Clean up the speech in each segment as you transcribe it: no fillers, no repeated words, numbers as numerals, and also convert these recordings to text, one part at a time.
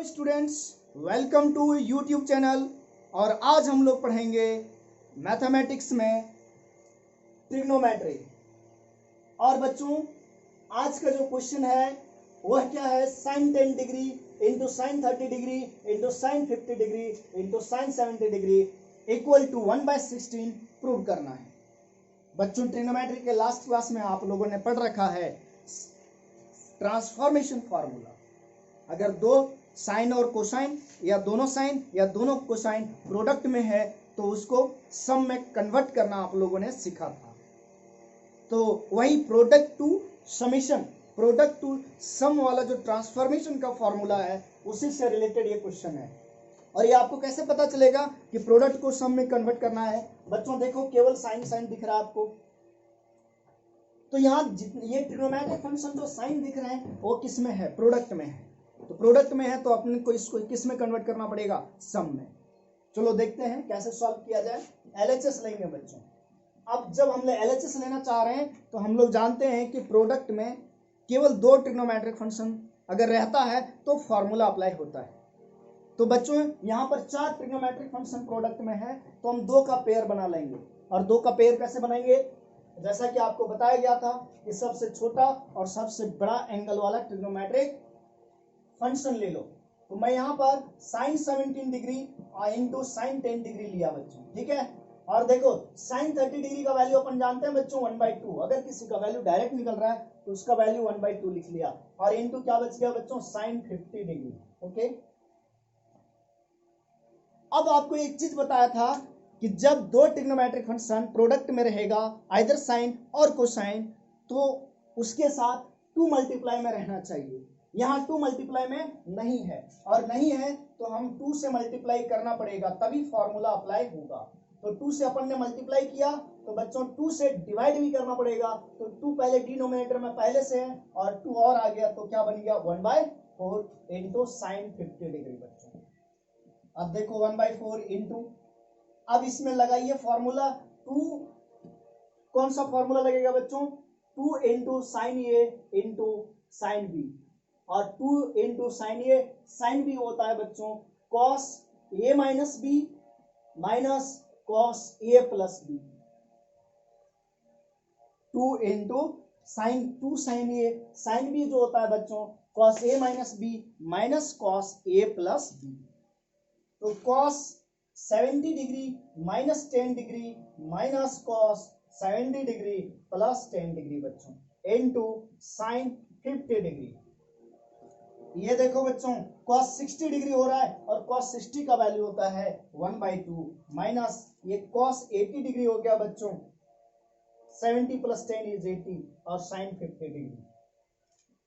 Hello students, welcome to YouTube channel. और आज हम लोग पढ़ेंगे मैथमेटिक्स में ट्रिग्नोमेट्री। और बच्चों, आज का जो क्वेश्चन है वह क्या है, sine 10 degree into sine 30 degree into sine 50 degree into sine 70 degree equal to 1/16 prove करना है। बच्चों, ट्रिग्नोमेट्री के लास्ट क्लास में आप लोगों ने पढ़ रखा है ट्रांसफॉर्मेशन फार्मूला। अगर दो साइन और कोसाइन या दोनों साइन या दोनों कोसाइन प्रोडक्ट में है तो उसको सम में कन्वर्ट करना आप लोगों ने सीखा था। तो वही product to summation, product to sum वाला जो ट्रांसफॉर्मेशन का फॉर्मूला है उसी से रिलेटेड ये क्वेश्चन है। और ये आपको कैसे पता चलेगा कि प्रोडक्ट को सम में कन्वर्ट करना है? बच्चों देखो, केवल साइन साइन दिख रहा है आपको, तो यहाँ ये ट्रिग्नोमेट्रिक फंक्शन जो साइन दिख रहे हैं वो किस में है? प्रोडक्ट में है। तो प्रोडक्ट में है तो अपने को इसको किस में कन्वर्ट करना पड़ेगा? सम में। चलो देखते हैं कैसे सॉल्व किया जाए। एलएचएस लेंगे बच्चों। अब जब हम एलएचएस लेना चाह रहे हैं तो हम लोग जानते हैं कि प्रोडक्ट में केवल दो ट्रिग्नोमेट्रिक फंक्शन अगर रहता है तो फॉर्मूला अप्लाई होता है। तो बच्चों यहाँ पर 4 ट्रिग्नोमेट्रिक फंक्शन प्रोडक्ट में है तो हम 2 का पेयर बना लेंगे। और 2 का पेयर कैसे बनाएंगे? जैसा कि आपको बताया गया था कि सबसे छोटा और सबसे बड़ा एंगल वाला ट्रिग्नोमेट्रिक फंक्शन ले लो। तो मैं यहाँ पर sine 17 degree into sine 10 degree लिया बच्चों, ठीक है। और देखो साइन 30 डिग्री का वैल्यू अपन जानते हैं बच्चों 1/2। अगर किसी का वैल्यू डायरेक्ट निकल रहा है तो उसका वैल्यू 1/2 लिख लिया। और इंटू क्या बच गया बच्चों? Sign 50 degree. ओके, अब आपको एक चीज बताया था कि जब दो ट्रिग्नोमेट्रिक फंक्शन प्रोडक्ट में रहेगा आइदर साइन और कोसाइन तो उसके साथ 2 मल्टीप्लाई में रहना चाहिए। यहाँ 2 मल्टीप्लाई में नहीं है, और नहीं है तो हम 2 से मल्टीप्लाई करना पड़ेगा तभी फॉर्मूला अप्लाई होगा। तो 2 से अपन ने मल्टीप्लाई किया तो बच्चों 2 से डिवाइड भी करना पड़ेगा। तो 2 पहले डिनोमिनेटर में पहले से है और 2 और आ गया तो क्या बन गया? 1/4 इंटू साइन 50 डिग्री बच्चों। अब देखो 1/4 इंटू, अब इसमें लगाइए फॉर्मूला 2। कौन सा फॉर्मूला लगेगा बच्चों? 2 into sine A into sine B. और 2 into sine A, sine B होता है बच्चों cos A minus B minus cos A plus B. 2 into sine 2 sine A, sine B जो होता है बच्चों cos A minus B minus cos A plus B. तो cos 70 degree minus 10 degree minus cos 70 degree plus 10 degree बच्चों into sine 50 degree. ये देखो बच्चों cos 60 degree हो रहा है और cos 60 का वैल्यू होता है 1/2 माइनस ये cos 80 डिग्री हो गया बच्चों, 70 प्लस 10 इज 80 और sin 50 डिग्री।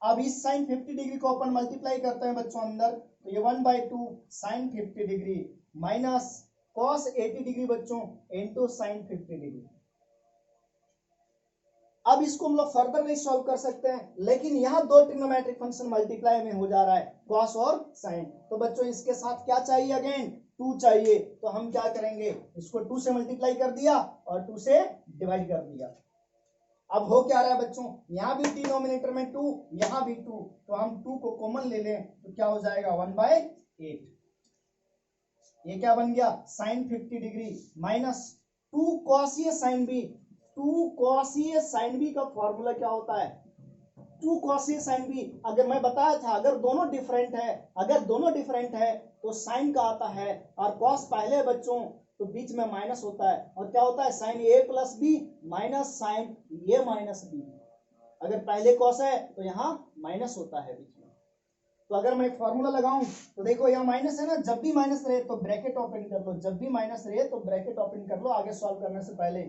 अब इस sin 50 डिग्री को अपन मल्टीप्लाई करते हैं बच्चों अंदर, तो ये 1/2 sin 50 degree minus cos 80 degree बच्चों इंटू sin 50 डिग्री। अब इसको हम लोग फर्दर नहीं सॉल्व कर सकते हैं, लेकिन यहाँ 2 ट्रिग्नोमेट्रिक फंक्शन मल्टीप्लाई में हो जा रहा है cos और sin। तो बच्चों इसके साथ क्या चाहिए? अगेन 2 चाहिए। तो हम क्या करेंगे? इसको 2 से मल्टीप्लाई कर दिया और 2 से डिवाइड कर दिया। अब हो क्या रहा है बच्चों? यहाँ भी डिनोमिनेटर में 2, यहाँ भी 2, तो हम 2 को कॉमन ले लें तो क्या हो जाएगा? 1/8। ये क्या बन गया? साइन 50 डिग्री माइनस 2 cos ए साइन बी। 2 cos ए साइन बी का फॉर्मूला क्या होता है? 2 cos ए साइन बी। अगर मैं बताया था अगर दोनों डिफरेंट है तो साइन का आता है और cos पहले बच्चों तो बीच में माइनस होता है और क्या होता है? Sign A plus B minus sine A minus B. अगर पहले cos है तो यहाँ माइनस होता है बीच में। तो अगर मैं फॉर्मूला लगाऊं तो देखो यहाँ माइनस है ना, जब भी माइनस रहे तो ब्रैकेट ओपन कर लो, जब भी माइनस रहे तो ब्रैकेट ओपन कर लो आगे सॉल्व करने से पहले।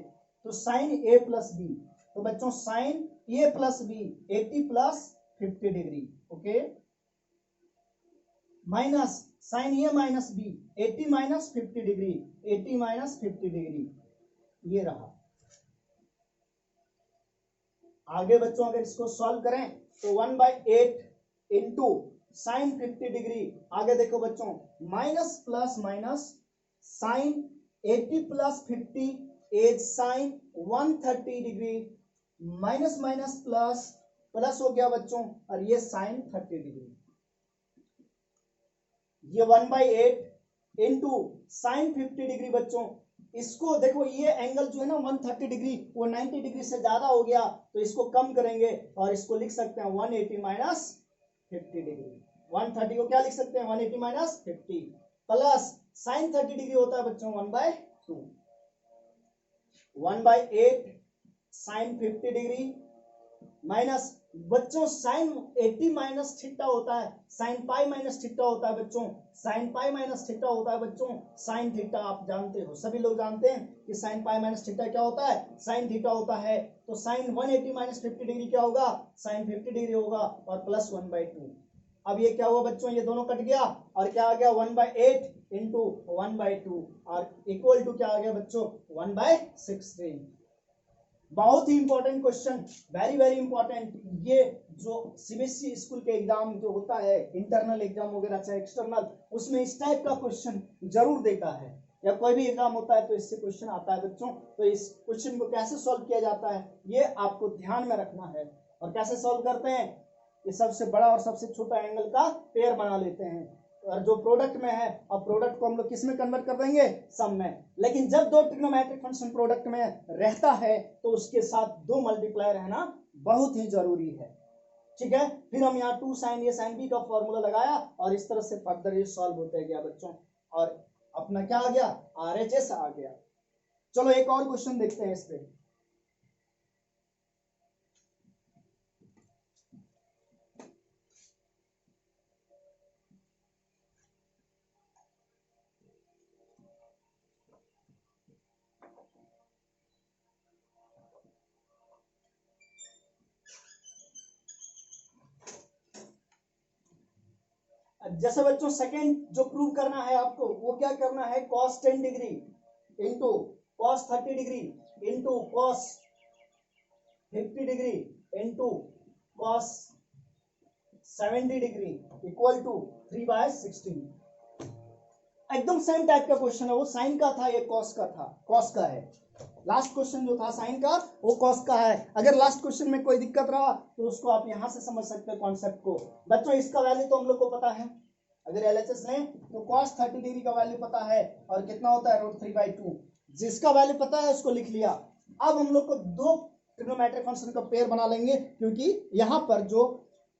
तो साइन ए प्लस बी, तो बच्चों sine A plus B 80 plus 50 degree, okay, minus sine A minus B 80 minus 50 degree, 80 minus 50 degree, ये रहा। आगे बच्चों अगर इसको सॉल्व करें तो 1/8 इंटू साइन 50 डिग्री, आगे देखो बच्चों minus plus minus sine 80 plus 50 as sine 130 degree minus minus plus हो गया बच्चों और ये साइन 30 डिग्री। ये 1/8 इंटू साइन 50 डिग्री बच्चों, इसको देखो ये एंगल जो है ना 130 डिग्री, वो 90 डिग्री से ज्यादा हो गया, तो इसको कम करेंगे और इसको लिख सकते हैं 180 माइनस 50 डिग्री। 130 को क्या लिख सकते हैं 180 माइनस 50 प्लस साइन 30 डिग्री होता है बच्चों 1/2, 1/8 साइन 50 डिग्री माइनस बच्चों साइन 80 माइनस थीटा होता है, साइन पाई माइनस थीटा होता है बच्चों, साइन पाई माइनस थीटा होता है बच्चों, साइन थीटा आप जानते हो, सभी लोग जानते हैं कि साइन पाई माइनस थीटा क्या होता है, साइन थीटा होता है। तो साइन 180 माइनस 50 डिग्री क्या होगा, साइन 50 डिग्री होगा और प्लस 1/2। अब ये क्या हुआ बच्चों, ये दोनों कट गया और क्या आ गया 1/8 इंटू 1/2 और इक्वल टू क्या आ गया बच्चों 1/16। बहुत ही important question, very very important. ये जो सीबीएसई स्कूल के एग्जाम जो होता है इंटरनल एग्जाम वगैरह चाहे एक्सटर्नल, उसमें इस टाइप का क्वेश्चन जरूर देता है, या कोई भी एग्जाम होता है तो इससे क्वेश्चन आता है बच्चों। तो इस क्वेश्चन को कैसे सॉल्व किया जाता है ये आपको ध्यान में रखना है। और कैसे सॉल्व करते हैं, ये सबसे बड़ा और सबसे छोटा एंगल का पेयर बना लेते हैं, और जो प्रोडक्ट में है, अब प्रोडक्ट को हम लोग किस में कन्वर्ट कर देंगे, सम में। लेकिन जब दो ट्रिग्नोमेट्रिक फंक्शन प्रोडक्ट में रहता है तो उसके साथ दो मल्टीप्लायर रहना बहुत ही जरूरी है, ठीक है। फिर हम यहाँ 2 sin a sin b का फॉर्मूला लगाया और इस तरह से फर्दर ये सॉल्व होते गया बच्चों, और अपना क्या आ गया RHS आ गया। चलो एक और क्वेश्चन देखते हैं इस पे। जैसे बच्चों सेकंड जो प्रूव करना है आपको, वो क्या करना है, cos 10 degree into cos 30 degree into cos 50 degree into cos 70 degree equal to 3/16। एकदम सेम टाइप का क्वेश्चन है, वो साइन का था, ये cos का था, cos का है। लास्ट क्वेश्चन जो था साइन का वो cos का है। अगर लास्ट क्वेश्चन में कोई दिक्कत रहा तो उसको आप यहां से समझ सकते हैं कॉन्सेप्ट को। बच्चों इसका वैल्यू तो हम लोग को पता है, अगर LHS लें तो cos 30 डिग्री का वैल्यू पता है और कितना होता है √3/2। जिसका वैल्यू पता है उसको लिख लिया। अब हम लोग को दो ट्रिग्नोमेट्रिक फंक्शन का पेयर बना लेंगे, क्योंकि यहाँ पर जो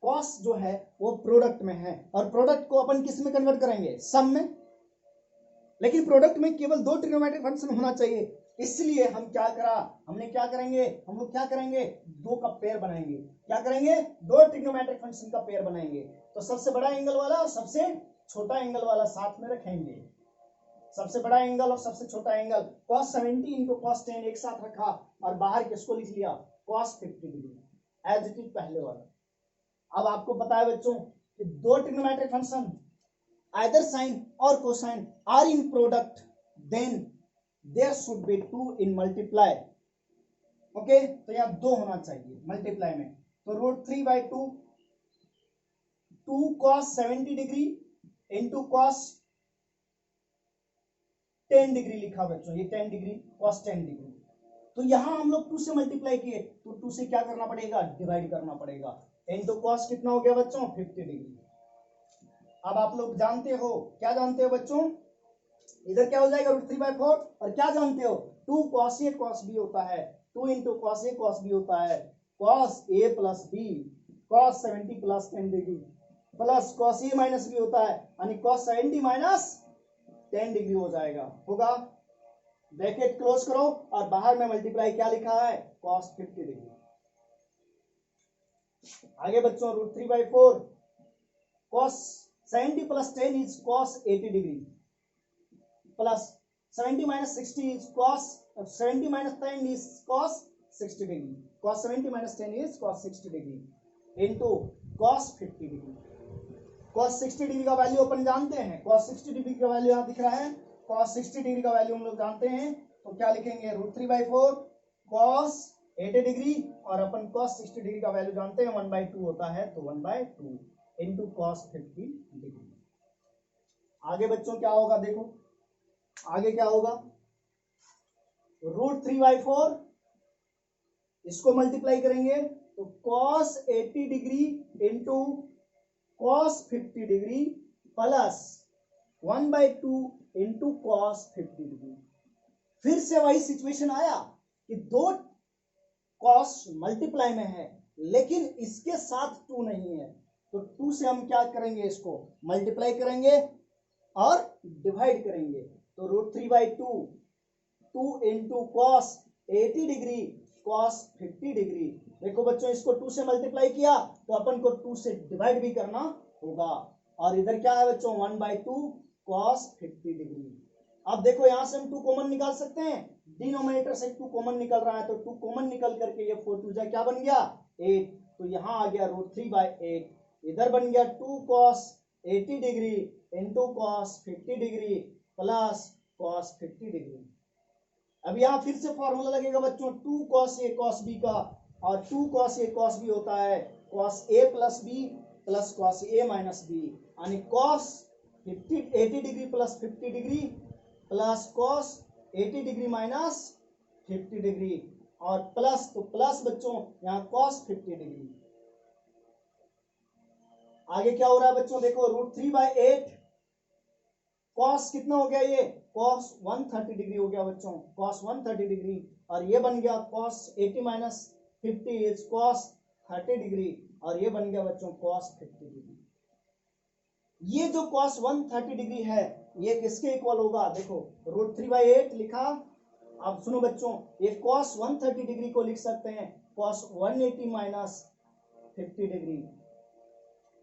cos जो है वो प्रोडक्ट में है और प्रोडक्ट को अपन किस में कन्वर्ट करेंगे, सम में। लेकिन प्रोडक्ट में केवल दो ट्रिग्नोमेट्रिक फंक्शन होना चाहिए, इसलिए हम क्या करा, हमने क्या करेंगे, हम लोग क्या करेंगे, दो का पेयर बनाएंगे। क्या करेंगे, दो ट्रिग्नोमेट्रिक फंक्शन का पेयर बनाएंगे। तो सबसे बड़ा एंगल वाला और सबसे छोटा एंगल वाला साथ में रखेंगे। सबसे बड़ा एंगल और सबसे छोटा एंगल cos 70 इंटू cos 10 एक साथ रखा और बाहर किसको लिख लिया cos 50 degree as it is पहले वाला। अब आपको पता है बच्चों कि दो trigonometric function either sine or cosine are in product, then there should be 2 in multiply। Okay तो यहाँ दो होना चाहिए मल्टीप्लाई में। तो √3/2 2 cos 70 degree into cos 10 degree लिखा बच्चों, ये 10 डिग्री cos 10 डिग्री। तो यहां हम लोग 2 से मल्टीप्लाई किए तो 2 से क्या करना पड़ेगा, डिवाइड करना पड़ेगा। इंटू cos कितना हो गया बच्चों 50 डिग्री। अब आप लोग जानते हो, क्या जानते हो बच्चों, इधर क्या हो जाएगा √3/4 और क्या जानते हो 2 cos a cos b होता है, 2 into cos a cos b होता है cos a plus b cos 70 plus 10 degree plus cos a minus b होता है यानी cos 70 माइनस 10 डिग्री हो जाएगा, होगा। ब्रैकेट क्लोज करो और बाहर में मल्टीप्लाई क्या लिखा है cos 50 डिग्री। आगे बच्चों √3/4 cos 70 plus 10 is cos 80 degree plus 70 minus 60 is cos 70 minus 10 is cos 60 degree, cos 70 minus 10 is cos 60 degree into cos 50 degree। cos 60 degree का वैल्यू अपन जानते हैं, cos 60 डिग्री का वैल्यू यहाँ दिख रहा है, cos 60 डिग्री का वैल्यू हम लोग जानते हैं। तो क्या लिखेंगे √3/4 cos 80 डिग्री और अपन cos 60 डिग्री का वैल्यू जानते हैं 1/2 होता है, तो 1/2 इंटू cos 50 डिग्री। आगे बच्चों क्या होगा, देखो आगे क्या होगा, √3/4 इसको मल्टीप्लाई करेंगे तो cos 80 degree into cos 50 degree plus 1/2 into cos 50 degree. फिर से वही सिचुएशन आया कि दो कॉस मल्टीप्लाई में है लेकिन इसके साथ 2 नहीं है, तो 2 से हम क्या करेंगे, इसको मल्टीप्लाई करेंगे और डिवाइड करेंगे। तो √3/2 2 into cos 80 degree cos 50 degree. देखो बच्चों, इसको 2 से मल्टीप्लाई किया तो अपन को 2 से डिवाइड भी करना होगा। और इधर क्या है बच्चों, 1/2 कॉस 50 डिग्री। अब देखो यहां से हम 2 कॉमन निकाल सकते हैं, डिनोमिनेटर से 2 कॉमन निकल रहा है, तो 2 कॉमन निकल करके ये 4 2 क्या बन गया 8। तो यहां आ गया √3/8। इधर बन गया 2 cos 80 degree into cos 50 degree plus cos 50 degree. अब यहां फिर से फॉर्मूला लगेगा बच्चों 2 cos a cos b का, और 2 cos a cos b होता है cos a plus b plus cos a minus b, यानी cos 80 degree plus 50 degree plus cos 80 degree minus 50 degree, और प्लस तो प्लस बच्चों यहाँ cos 50 डिग्री। आगे क्या हो रहा है बच्चों, देखो √3/8 cos कितना हो गया, ये cos 130 डिग्री हो गया बच्चों, cos 130 डिग्री, और ये बन गया cos 80 minus 50 is cos 30 degree, और ये बन गया बच्चों cos 50 डिग्री। ये जो cos 130 डिग्री है ये किसके इक्वल होगा, देखो √3/8 लिखा। अब सुनो बच्चों, ये cos 130 डिग्री को लिख सकते हैं cos 180 minus 50 degree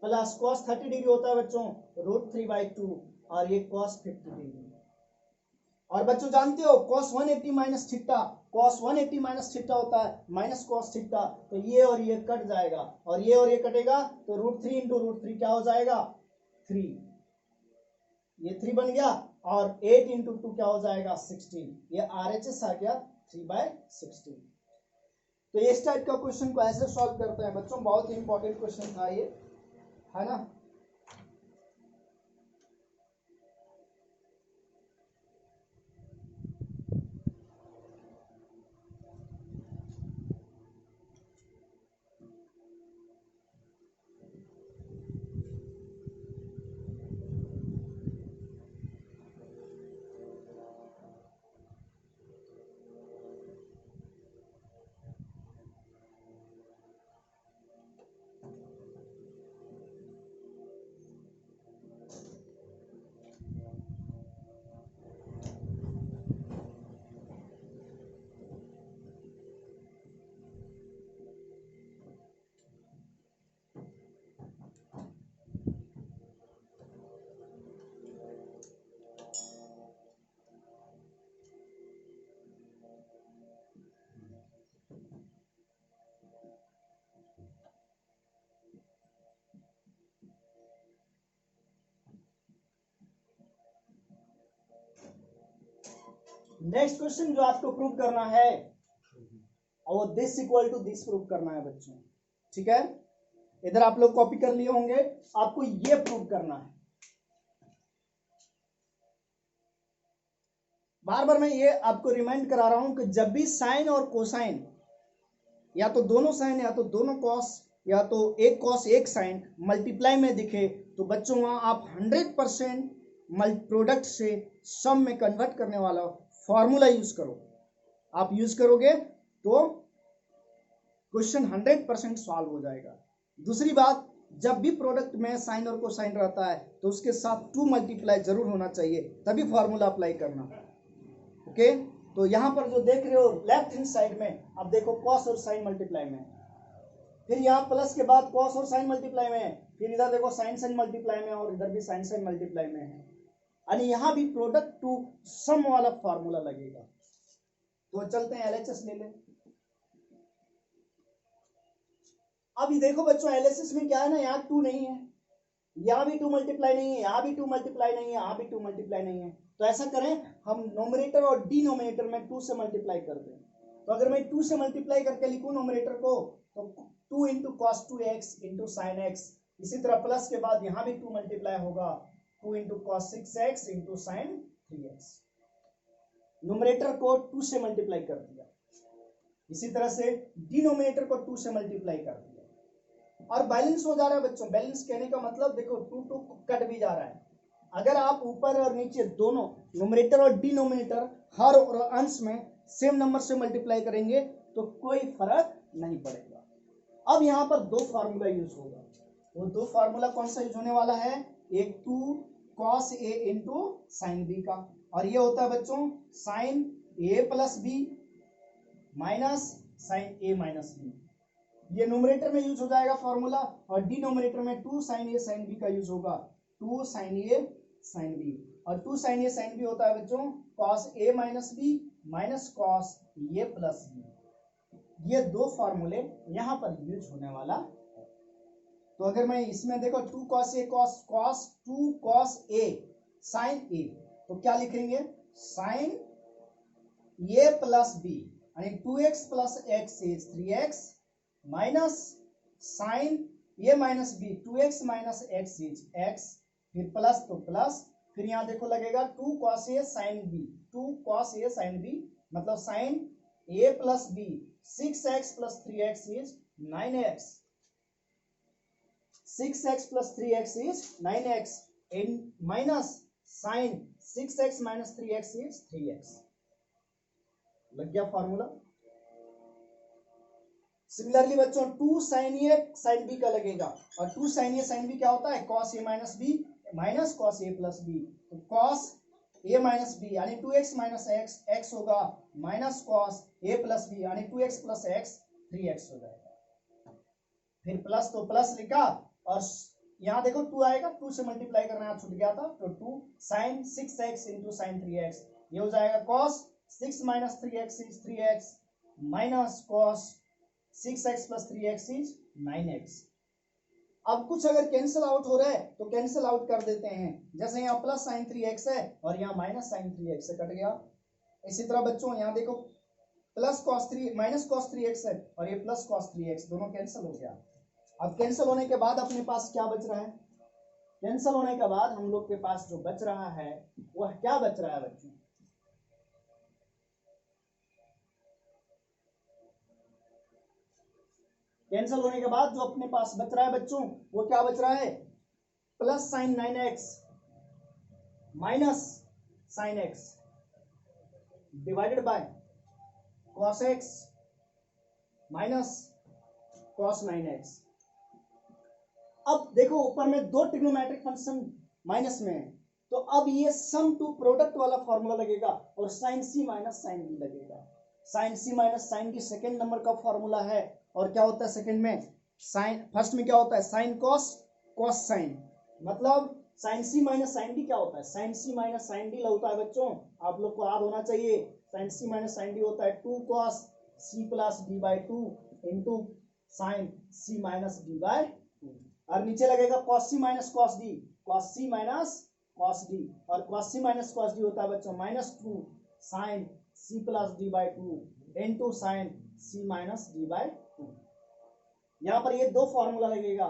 plus cos 30 degree होता है बच्चों √3/2, और ये cos 50 डिग्री। और बच्चों जानते हो cos 180 minus theta, cos 180 minus theta होता है माइनस cos थीटा, तो ये और ये कट जाएगा, और ये कटेगा, तो √3 इंटू √3 क्या हो जाएगा 3, ये 3 बन गया, और 8 इंटू 2 क्या हो जाएगा 16, ये RHS आ गया 3/16। तो इस टाइप का क्वेश्चन को ऐसे सॉल्व करते हैं बच्चों, बहुत ही इंपॉर्टेंट क्वेश्चन था ये, है ना। नेक्स्ट क्वेश्चन जो आपको प्रूव करना है और this equal to this prove करना है बच्चों, ठीक है। इधर आप लोग कॉपी कर लिए होंगे, आपको ये प्रूव करना है। बार बार मैं ये आपको रिमाइंड करा रहा हूं कि जब भी साइन और कोसाइन, या तो दोनों साइन या तो दोनों कॉस या तो एक कॉस एक साइन मल्टीप्लाई में दिखे, तो बच्चों वहां आप 100% प्रोडक्ट से सम में कन्वर्ट करने वाला फॉर्मूला यूज करो। आप यूज करोगे तो क्वेश्चन 100% सॉल्व हो जाएगा। दूसरी बात, जब भी प्रोडक्ट में साइन और कोसाइन रहता है तो उसके साथ 2 मल्टीप्लाई जरूर होना चाहिए, तभी फॉर्मूला अप्लाई करना। ओके, तो यहां पर जो देख रहे हो लेफ्ट हैंड साइड में, अब देखो कॉस और साइन मल्टीप्लाई में, फिर यहाँ प्लस के बाद कॉस और साइन मल्टीप्लाई में है, फिर इधर देखो साइन साइन मल्टीप्लाई में, और इधर भी साइन साइन मल्टीप्लाई में है, यानी यहां भी प्रोडक्ट टू सम वाला फॉर्मूला लगेगा। तो चलते हैं LHS ले लें। अभी देखो बच्चों LHS में क्या है ना, यहाँ 2 नहीं है, यहाँ भी 2 मल्टीप्लाई नहीं है, यहाँ भी 2 मल्टीप्लाई नहीं है, यहाँ भी 2 मल्टीप्लाई नहीं है, तो ऐसा करें हम नोमिनेटर और डिनोमिनेटर में 2 से मल्टीप्लाई कर दें। तो अगर मैं 2 से मल्टीप्लाई करके लिखूं नोमिनेटर को, तो 2 into cos 2x into sine x, इसी तरह प्लस के बाद यहाँ भी 2 मल्टीप्लाई होगा, 2 into cos 6x into sine 3x। Nominator को 2 से मल्टीप्लाई कर दिया, इसी तरह से डिनोमिनेटर को 2 से मल्टीप्लाई कर दिया, और बैलेंस हो जा रहा है बच्चों। बैलेंस कहने का मतलब देखो 2 2 कट भी जा रहा है, अगर आप ऊपर और नीचे दोनों न्यूमरेटर और डिनोमिनेटर हर और अंश में सेम नंबर से मल्टीप्लाई करेंगे तो कोई फर्क नहीं पड़ेगा। अब यहाँ पर दो फार्मूला यूज होगा। वो दो फार्मूला कौन सा यूज होने वाला है? एक 2 cos a into sine B का, और ये होता है बच्चों sine a plus B minus sine a minus B. ये न्यूमरेटर में यूज हो जाएगा फॉर्मूला, और डिनोमिनेटर में 2 sin a sin b का यूज होगा, 2 sin a sin b। और 2 sin a sin b होता है बच्चों cos a minus B minus cos a plus B. ये दो फॉर्मूले यहां पर यूज होने वाला है। तो अगर मैं इसमें देखो 2 cos a cos 2 cos a sin a, तो क्या लिखेंगे? sin a प्लस b यानी 2x plus x is 3x minus sine a minus b 2x minus x is x, फिर प्लस तो प्लस, फिर यहाँ देखो लगेगा 2 cos a sin b 2 cos a sin b मतलब sine a plus b 6x plus 3x is 9x, 6x plus 3x is 9x इन minus sine 6x minus 3x is 3x। लग गया formula. Similarly बच्चों 2 sin a sin b का लगेगा, और 2 sin a sin b क्या होता है? cos a minus b minus cos a plus b, तो cos a माइनस b यानी 2x माइनस x x होगा minus cos a plus b यानी 2x प्लस x 3x हो जाएगा। फिर प्लस तो प्लस लिखा, और यहाँ देखो 2 आएगा, 2 से मल्टीप्लाई करना छूट गया था, तो 2 sin 6x into sine 3x, ये हो जाएगा cos 6 minus 3x is 3x minus cos 6x plus 3x is 9x। अब कुछ अगर कैंसिल आउट हो रहा है तो कैंसिल आउट कर देते हैं, जैसे यहाँ प्लस साइन 3x है और यहाँ माइनस साइन 3x से कट गया। इसी तरह बच्चों यहाँ देखो plus cos 3 minus cos 3x है और ये प्लस cos 3x, दोनों कैंसिल हो गया। अब कैंसिल होने के बाद अपने पास क्या बच रहा है? कैंसिल होने के बाद हम लोग के पास जो बच रहा है वह क्या बच रहा है बच्चों? कैंसिल होने के बाद जो अपने पास बच रहा है बच्चों वो क्या बच रहा है? Plus sine 9x minus sine x divided by cos x minus cos 9x। अब देखो ऊपर में दो ट्रिग्नोमेट्रिक फंक्शन माइनस में है, तो अब ये सम टू प्रोडक्ट वाला फॉर्मूला लगेगा और sine c minus sine b लगेगा। Sine c minus sine b second number का फॉर्मूला है, और क्या होता है सेकंड में? साइन, फर्स्ट में क्या होता है? साइन कॉस कॉस साइन, मतलब sine C minus sine D क्या होता है? Sine C minus sine D होता है बच्चों, आप लोग को याद होना चाहिए। Sine C minus sine D होता है 2 cos c plus D by 2 into sine C minus D by 2, और नीचे लगेगा cos c minus cos d, cos c minus cos d, और cos c minus cos d होता है बच्चों minus 2 sine c plus D by 2 into sine c minus D by 2। यहां पर ये दो फॉर्मूला लगेगा,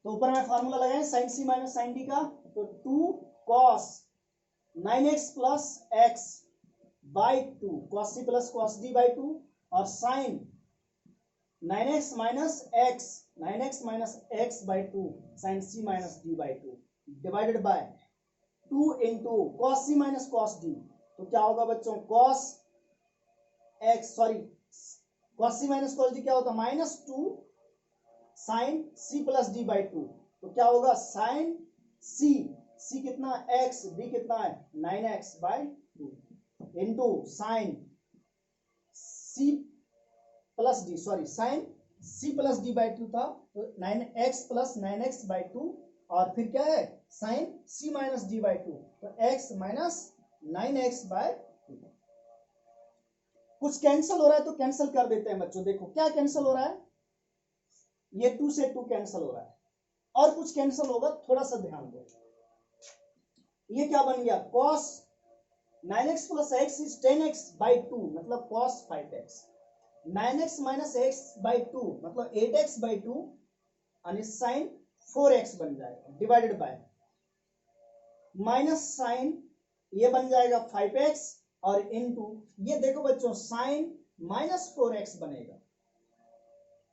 तो ऊपर में फॉर्मूला लगाए sine C minus sine D का, तो 2 cos 9x plus x by 2 cos c plus cos d by 2, और sine 9x minus x by 2 sine c minus d by 2 divided by 2 into cos c minus cos d, तो क्या होगा बच्चों? cos c minus cos d क्या होता है? Minus 2 sine c plus d by 2, तो क्या होगा? साइन c कितना? x, d कितना है? 9x by 2 into sine c plus d, sine c plus d by 2 था, तो 9x प्लस 9x बाई 2, और फिर क्या है? Sine c minus d by 2, तो x माइनस 9x बाई 2। कुछ कैंसिल हो रहा है तो कैंसिल कर देते हैं बच्चों। देखो क्या कैंसिल हो रहा है? ये 2 से 2 कैंसिल हो रहा है, और कुछ कैंसिल होगा, थोड़ा सा ध्यान दो। ये क्या बन गया? cos 9x plus x is 10x by 2 मतलब cos 5x, 9x minus x by 2 मतलब 8x बाई 2 यानी साइन 4x बन जाएगा, डिवाइडेड बाय माइनस साइन ये बन जाएगा 5x, और इनटू ये देखो बच्चों साइन माइनस 4x बनेगा।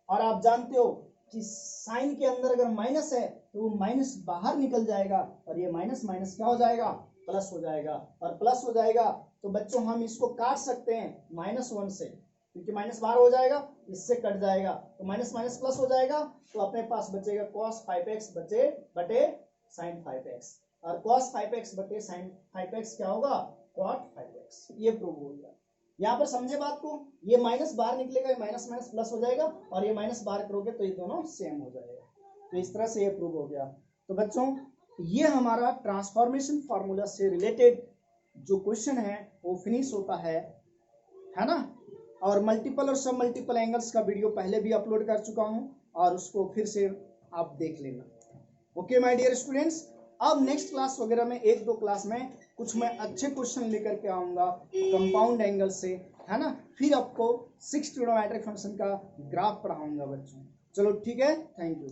और आप जानते हो कि साइन के अंदर अगर माइनस है तो वो माइनस बाहर निकल जाएगा और ये माइनस माइनस क्या हो जाएगा, प्लस हो जाएगा, और प्लस हो जाएगा तो बच्चों हम इसको काट सकते हैं -1 से, क्योंकि माइनस बाहर हो जाएगा, इससे कट जाएगा तो माइनस माइनस प्लस हो जाएगा, तो अपने पास बचेगा cos 5x बटे sin 5x, और cos 5x बटे sin 5x क्या होगा, cot 5x। ये प्रूव हो गया। यहाँ पर समझे बात को, ये माइनस बाहर निकलेगा, ये माइनस माइनस प्लस हो जाएगा, और ये माइनस बाहर करोगे तो ये दोनों सेम हो जाएगा। तो इस तरह से ये प्रूव हो गया। तो बच्चों ये हमारा ट्रांसफॉर्मेशन फार्मूला से रिलेटेड जो क्वेश्चन है वो फिनिश होता है ना। और मल्टीपल और सब मल्टीपल एंगल्स का वीडियो पहले भी अपलोड कर चुका हूं, और उसको फिर से आप देख लेना। ओके माय डियर स्टूडेंट्स, अब नेक्स्ट क्लास वगैरह में 1-2 क्लास में कुछ मैं अच्छे क्वेश्चन लेकर के आऊंगा कंपाउंड एंगल से, है ना। फिर आपको 6 ट्रिग्नोमेट्रिक फंक्शन का ग्राफ पढ़ाऊंगा बच्चों। चलो ठीक है, थैंक यू।